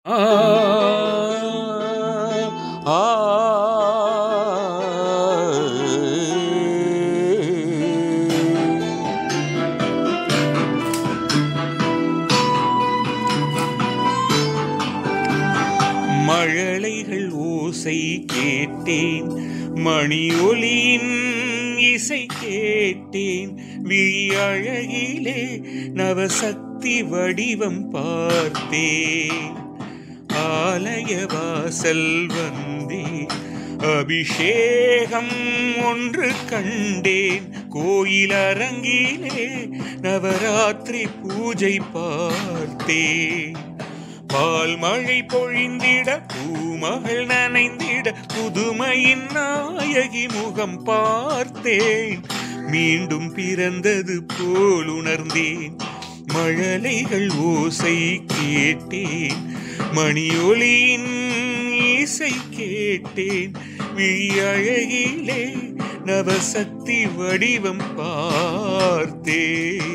ஆ ஆ மழலைகள் ஓசை கேட்டேன், மணி ஒலியின் இசை கேட்டேன், விழி அழகிலே நவசக்தி வடிவம் பார்த்தேன். ஆலய வாசல் வந்தேன், அபிஷேகம் ஒன்று கண்டேன். கோயில் அரங்கிலே நவராத்திரி பூஜை பார்த்தேன். பால் மழை பொழிந்திட, பூமகள் நனைந்திட, புதுமையின் நாயகி முகம் பார்த்தேன். மீண்டும் பிறந்தது போல் உணர்ந்தேன், மழலைகள் ஓசை கேட்டேன், மணி ஒலியின் இசை கேட்டேன், விழி அழகிலே நவசக்தி வடிவம் பார்த்தேன்.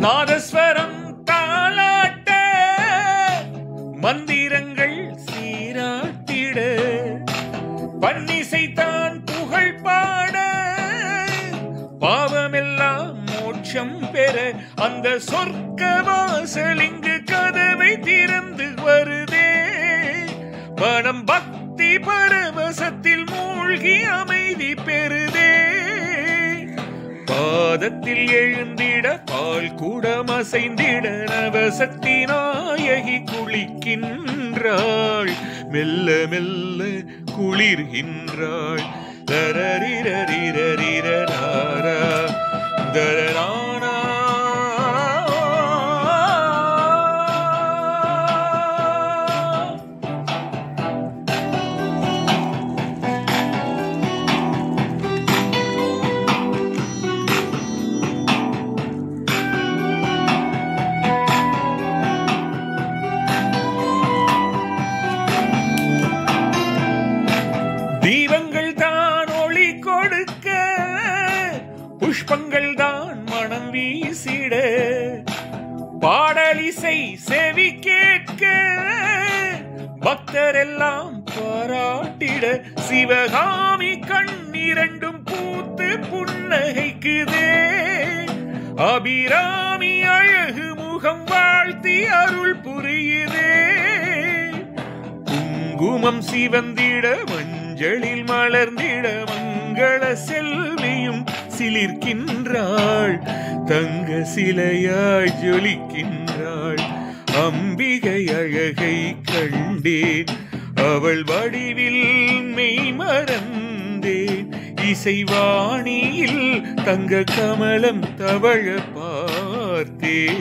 நாதஸ்வரம் தாளாட்ட, மந்திரங்கள் சீராட்டிட, பன்னிசைத்தான் புகழ் பாட, பாவமெல்லாம் மோட்சம் பெற, அந்த சொர்க்க வாசல் இங்கு கதவை திறந்து வருதே. மனம் பக்தி பரவசத்தில் மூழ்கி அமைதி பெறுதே. பாதத்தில் எழுந்திட, பால் கூடம் அசைந்திட, நவசக்தி நாயகி குளிக்கின்றாள், மெல்ல மெல்ல குளிர்கின்றாள். தரரிரரிரரிரரா தரரானா. தீபங்கள் தான் ஒளி கொடுக்க, புஷ்பங்கள் தான் மனம் வீசிட, பாடலிசை செவி கேட்க, பக்தர் எல்லாம் பாராட்டிட, சிவகாமி கண்ணிரண்டும் பூத்து புன்னகைக்குதே. அபிராமி அழகு முகம் வாழ்த்தி அருள் புரியுதே. குங்குமம் சிவந்திட, மஞ்சளில் மலர்ந்திட, மங்கள செல்வியும் சிலிர்க்கின்றாள், தங்க சிலையாய் ஜொலிக்கின்றாள். அம்பிகை அழகை கண்டேன், அவள் வடிவில் மெய் மறந்தேன். இசைவாணியில் தங்க கமலம் தவழ பார்த்தேன்.